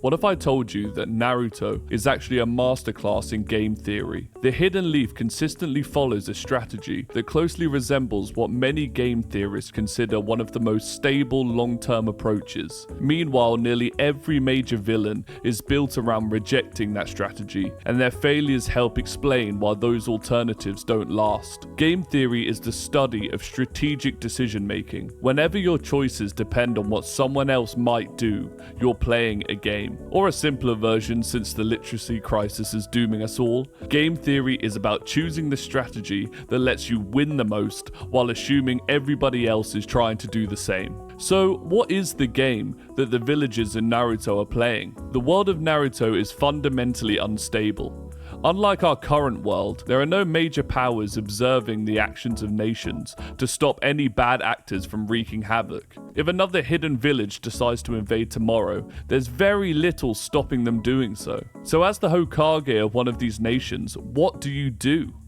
What if I told you that Naruto is actually a masterclass in game theory? The Hidden Leaf consistently follows a strategy that closely resembles what many game theorists consider one of the most stable long-term approaches. Meanwhile, nearly every major villain is built around rejecting that strategy, and their failures help explain why those alternatives don't last. Game theory is the study of strategic decision-making. Whenever your choices depend on what someone else might do, you're playing a game. Or a simpler version, since the literacy crisis is dooming us all, game theory is about choosing the strategy that lets you win the most while assuming everybody else is trying to do the same. So, what is the game that the villagers in Naruto are playing? The world of Naruto is fundamentally unstable. Unlike our current world, there are no major powers observing the actions of nations to stop any bad actors from wreaking havoc. If another hidden village decides to invade tomorrow, there's very little stopping them doing so. So as the Hokage of one of these nations, what do?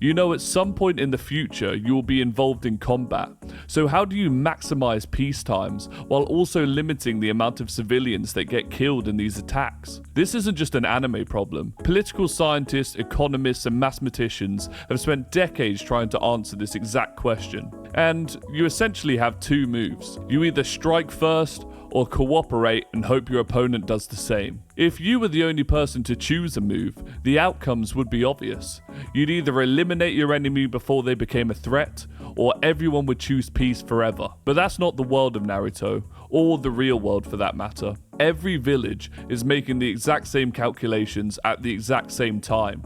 You know at some point in the future you will be involved in combat. So how do you maximize peace times while also limiting the amount of civilians that get killed in these attacks? This isn't just an anime problem. Political scientists, economists, and mathematicians have spent decades trying to answer this exact question. And you essentially have two moves. You either strike first or cooperate and hope your opponent does the same. If you were the only person to choose a move, the outcomes would be obvious. You'd either eliminate your enemy before they became a threat, or everyone would choose peace forever. But that's not the world of Naruto, or the real world for that matter. Every village is making the exact same calculations at the exact same time.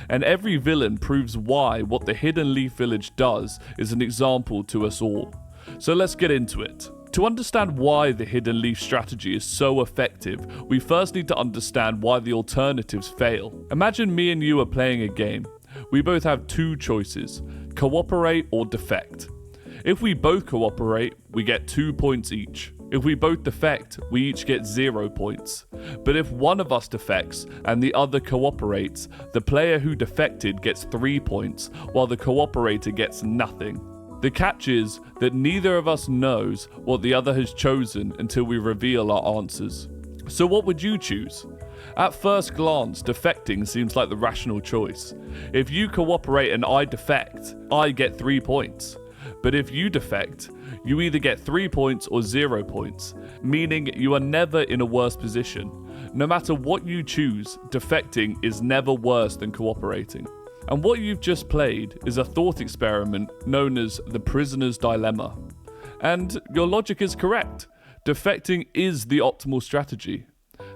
And every villain proves why what the Hidden Leaf Village does is an example to us all. So let's get into it. To understand why the Hidden Leaf strategy is so effective, we first need to understand why the alternatives fail. Imagine me and you are playing a game. We both have two choices: cooperate or defect. If we both cooperate, we get 2 points each. If we both defect, we each get 0 points. But if one of us defects and the other cooperates, the player who defected gets 3 points, while the cooperator gets nothing. The catch is that neither of us knows what the other has chosen until we reveal our answers. So what would you choose? At first glance, defecting seems like the rational choice. If you cooperate and I defect, I get 3 points. But if you defect, you either get 3 points or 0 points, meaning you are never in a worse position. No matter what you choose, defecting is never worse than cooperating. And what you've just played is a thought experiment known as the prisoner's dilemma. And your logic is correct. Defecting is the optimal strategy.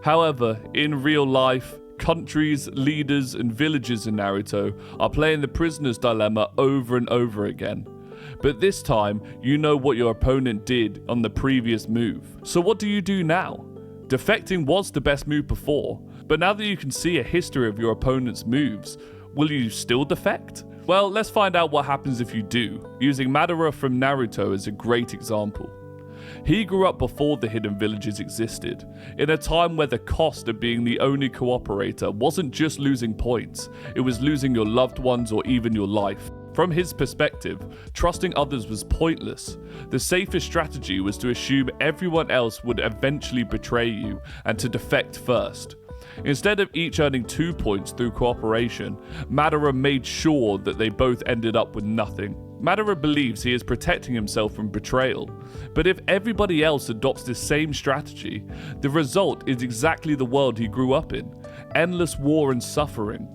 However, in real life, countries, leaders, and villages in Naruto are playing the prisoner's dilemma over and over again. But this time, you know what your opponent did on the previous move. So what do you do now? Defecting was the best move before, but now that you can see a history of your opponent's moves, will you still defect? Well, let's find out what happens if you do, using Madara from Naruto as a great example. He grew up before the hidden villages existed, in a time where the cost of being the only cooperator wasn't just losing points, it was losing your loved ones or even your life. From his perspective, trusting others was pointless. The safest strategy was to assume everyone else would eventually betray you and to defect first. Instead of each earning 2 points through cooperation, Madara made sure that they both ended up with nothing. Madara believes he is protecting himself from betrayal, but if everybody else adopts this same strategy, the result is exactly the world he grew up in: endless war and suffering.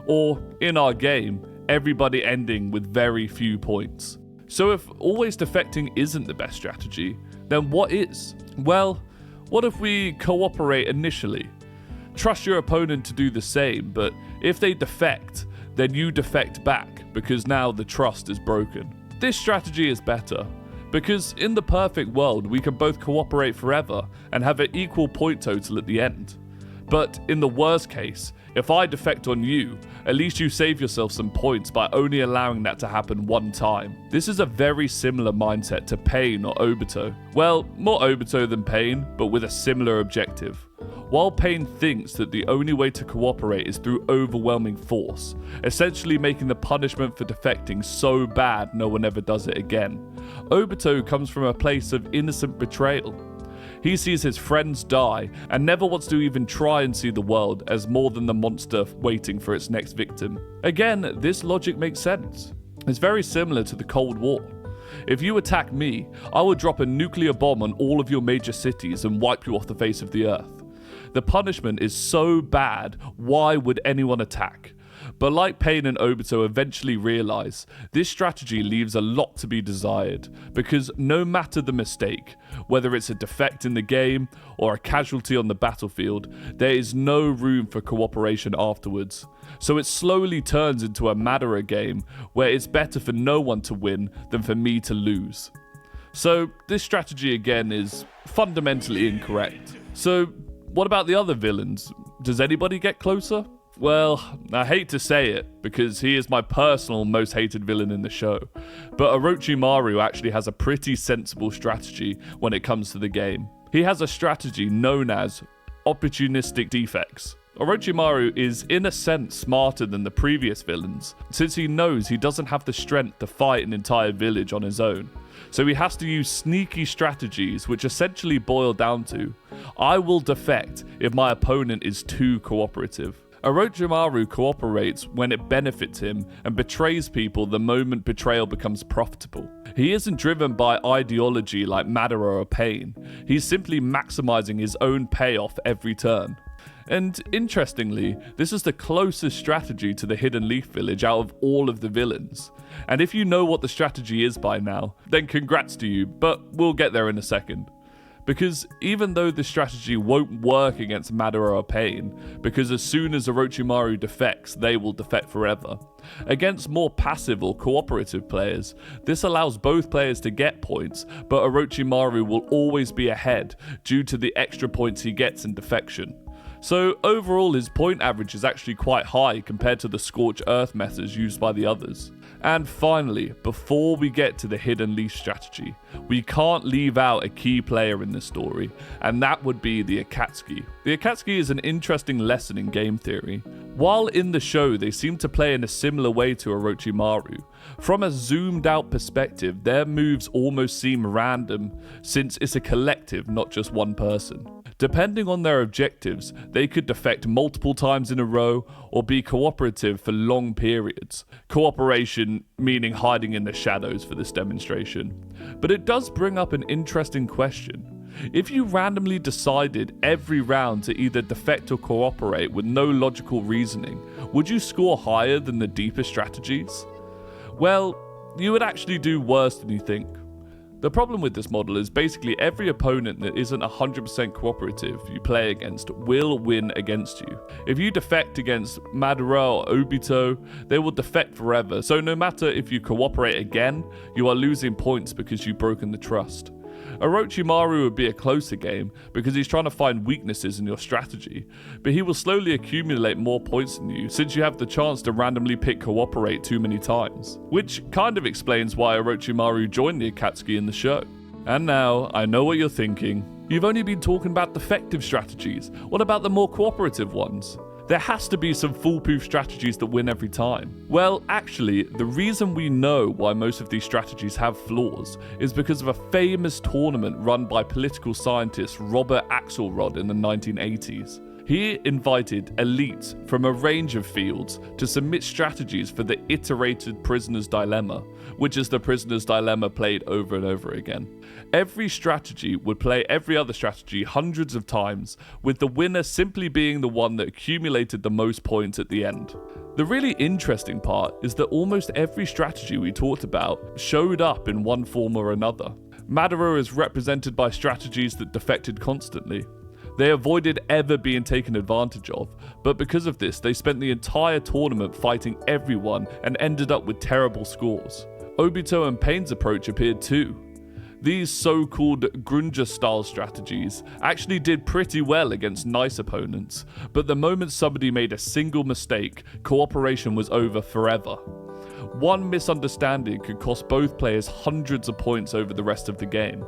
Or, in our game, everybody ending with very few points. So if always defecting isn't the best strategy, then what is? Well, what if we cooperate initially? Trust your opponent to do the same, but if they defect, then you defect back, because now the trust is broken. This strategy is better, because in the perfect world we can both cooperate forever and have an equal point total at the end. But in the worst case, if I defect on you, at least you save yourself some points by only allowing that to happen one time. This is a very similar mindset to Pain or Obito. Well, more Obito than Pain, but with a similar objective. While Pain thinks that the only way to cooperate is through overwhelming force, essentially making the punishment for defecting so bad no one ever does it again, Obito comes from a place of innocent betrayal. He sees his friends die and never wants to even try and see the world as more than the monster waiting for its next victim. Again, this logic makes sense. It's very similar to the Cold War. If you attack me, I will drop a nuclear bomb on all of your major cities and wipe you off the face of the earth. The punishment is so bad, why would anyone attack? But like Pain and Obito eventually realize, this strategy leaves a lot to be desired, because no matter the mistake, whether it's a defect in the game or a casualty on the battlefield, there is no room for cooperation afterwards. So it slowly turns into a Madara game, where it's better for no one to win than for me to lose. So this strategy again is fundamentally incorrect. So what about the other villains? Does anybody get closer? Well, I hate to say it, because he is my personal most hated villain in the show, but Orochimaru actually has a pretty sensible strategy when it comes to the game. He has a strategy known as opportunistic defects. Orochimaru is in a sense smarter than the previous villains, since he knows he doesn't have the strength to fight an entire village on his own. So he has to use sneaky strategies, which essentially boil down to, I will defect if my opponent is too cooperative. Orochimaru cooperates when it benefits him and betrays people the moment betrayal becomes profitable. He isn't driven by ideology like Madara or Pain. He's simply maximizing his own payoff every turn. And interestingly, this is the closest strategy to the Hidden Leaf Village out of all of the villains. And if you know what the strategy is by now, then congrats to you, but we'll get there in a second. Because even though the strategy won't work against Madara or Pain, because as soon as Orochimaru defects, they will defect forever. Against more passive or cooperative players, this allows both players to get points, but Orochimaru will always be ahead due to the extra points he gets in defection. So overall his point average is actually quite high compared to the Scorch Earth methods used by the others. And finally, before we get to the Hidden Leaf strategy, we can't leave out a key player in this story, and that would be the Akatsuki. The Akatsuki is an interesting lesson in game theory. While in the show they seem to play in a similar way to Orochimaru, from a zoomed out perspective their moves almost seem random, since it's a collective, not just one person. Depending on their objectives, they could defect multiple times in a row or be cooperative for long periods. Cooperation meaning hiding in the shadows for this demonstration. But it does bring up an interesting question. If you randomly decided every round to either defect or cooperate with no logical reasoning, would you score higher than the deeper strategies? Well, you would actually do worse than you think. The problem with this model is basically every opponent that isn't 100% cooperative you play against will win against you. If you defect against Madara or Obito, they will defect forever, so no matter if you cooperate again, you are losing points because you've broken the trust. Orochimaru would be a closer game because he's trying to find weaknesses in your strategy, but he will slowly accumulate more points than you since you have the chance to randomly pick cooperate too many times, which kind of explains why Orochimaru joined the Akatsuki in the show. And now, I know what you're thinking. You've only been talking about defective strategies. What about the more cooperative ones? There has to be some foolproof strategies that win every time. Well, actually, the reason we know why most of these strategies have flaws is because of a famous tournament run by political scientist Robert Axelrod in the 1980s. He invited elites from a range of fields to submit strategies for the iterated prisoner's dilemma, which is the prisoner's dilemma played over and over again. Every strategy would play every other strategy hundreds of times, with the winner simply being the one that accumulated the most points at the end. The really interesting part is that almost every strategy we talked about showed up in one form or another. Madara is represented by strategies that defected constantly. They avoided ever being taken advantage of, but because of this, they spent the entire tournament fighting everyone and ended up with terrible scores. Obito and Pain's approach appeared too. These so-called Grunja-style strategies actually did pretty well against nice opponents, but the moment somebody made a single mistake, cooperation was over forever. One misunderstanding could cost both players hundreds of points over the rest of the game.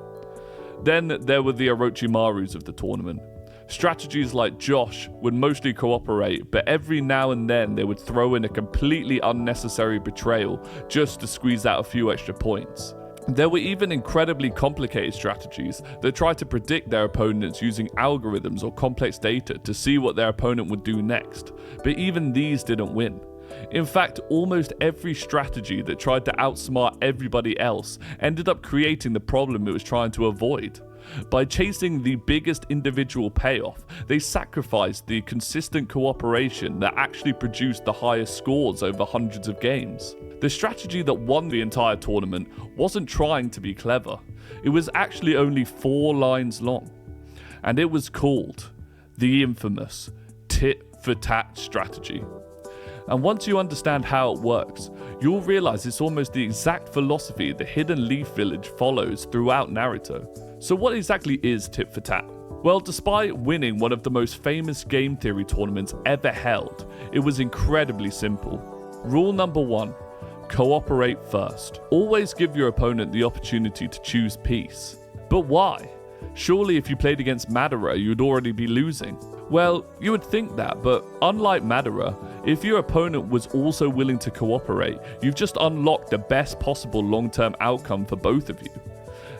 Then there were the Orochimarus of the tournament. Strategies like Josh would mostly cooperate, but every now and then they would throw in a completely unnecessary betrayal just to squeeze out a few extra points. There were even incredibly complicated strategies that tried to predict their opponents using algorithms or complex data to see what their opponent would do next, but even these didn't win. In fact, almost every strategy that tried to outsmart everybody else ended up creating the problem it was trying to avoid. By chasing the biggest individual payoff, they sacrificed the consistent cooperation that actually produced the highest scores over hundreds of games. The strategy that won the entire tournament wasn't trying to be clever. It was actually only 4 lines long. And it was called the infamous tit-for-tat strategy. And once you understand how it works, you'll realize it's almost the exact philosophy the Hidden Leaf Village follows throughout Naruto. So what exactly is tit for tat? Well, despite winning one of the most famous game theory tournaments ever held, it was incredibly simple. Rule number 1, cooperate first. Always give your opponent the opportunity to choose peace. But why? Surely if you played against Madara, you'd already be losing. Well, you would think that, but unlike Madara, if your opponent was also willing to cooperate, you've just unlocked the best possible long-term outcome for both of you.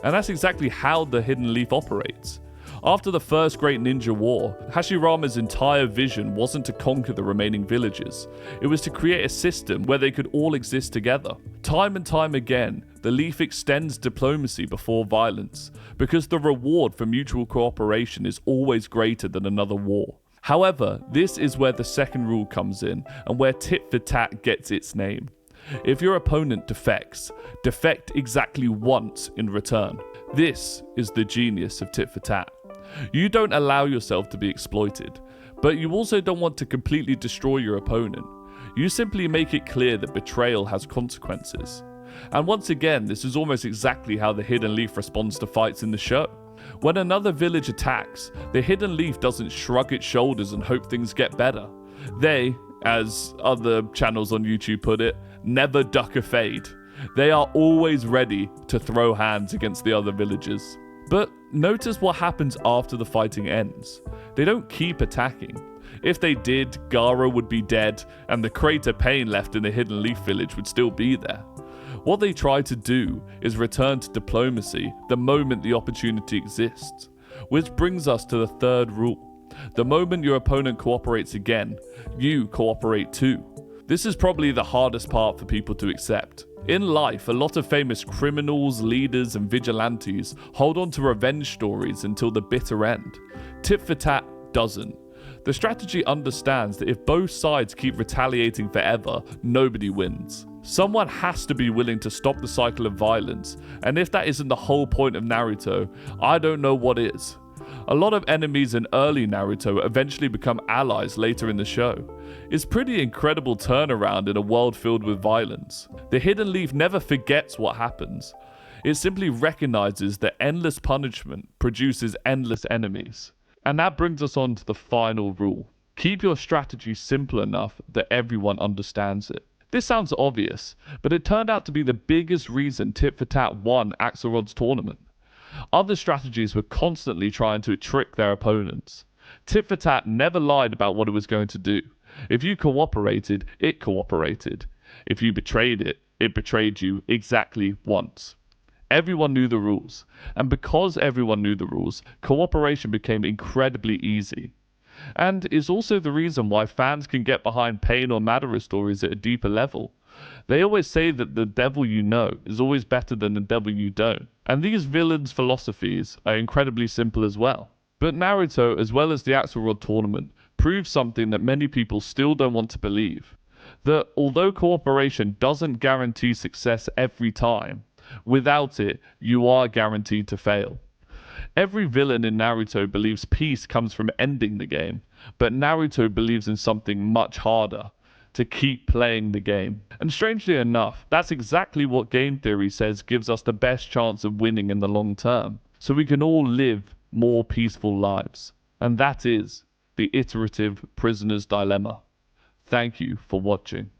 And that's exactly how the Hidden Leaf operates. After the first Great Ninja War, Hashirama's entire vision wasn't to conquer the remaining villages. It was to create a system where they could all exist together. Time and time again, the Leaf extends diplomacy before violence, because the reward for mutual cooperation is always greater than another war. However, this is where the second rule comes in, and where tit for tat gets its name. If your opponent defects, defect exactly once in return. This is the genius of tit for tat. You don't allow yourself to be exploited, but you also don't want to completely destroy your opponent. You simply make it clear that betrayal has consequences. And once again, this is almost exactly how the Hidden Leaf responds to fights in the show. When another village attacks, the Hidden Leaf doesn't shrug its shoulders and hope things get better. They, as other channels on YouTube put it, never duck a fade. They are always ready to throw hands against the other villagers. But notice what happens after the fighting ends. They don't keep attacking. If they did, Gaara would be dead, and the crater Pain left in the Hidden Leaf Village would still be there. What they try to do is return to diplomacy the moment the opportunity exists. Which brings us to the third rule. The moment your opponent cooperates again, you cooperate too. This is probably the hardest part for people to accept. In life, a lot of famous criminals, leaders, and vigilantes hold on to revenge stories until the bitter end. Tit for tat doesn't. The strategy understands that if both sides keep retaliating forever, nobody wins. Someone has to be willing to stop the cycle of violence, and if that isn't the whole point of Naruto, I don't know what is. A lot of enemies in early Naruto eventually become allies later in the show. It's pretty incredible turnaround in a world filled with violence. The Hidden Leaf never forgets what happens. It simply recognizes that endless punishment produces endless enemies. And that brings us on to the final rule. Keep your strategy simple enough that everyone understands it. This sounds obvious, but it turned out to be the biggest reason Tit for Tat won Axelrod's tournament. Other strategies were constantly trying to trick their opponents. Tit for Tat never lied about what it was going to do. If you cooperated, it cooperated. If you betrayed it, it betrayed you exactly once. Everyone knew the rules, and because everyone knew the rules, cooperation became incredibly easy. And is also the reason why fans can get behind Pain or Madara stories at a deeper level. They always say that the devil you know is always better than the devil you don't. And these villains' philosophies are incredibly simple as well. But Naruto, as well as the Axelrod tournament, proves something that many people still don't want to believe. That although cooperation doesn't guarantee success every time, without it, you are guaranteed to fail. Every villain in Naruto believes peace comes from ending the game, but Naruto believes in something much harder, to keep playing the game. And strangely enough, that's exactly what game theory says gives us the best chance of winning in the long term, so we can all live more peaceful lives. And that is the iterative prisoner's dilemma. Thank you for watching.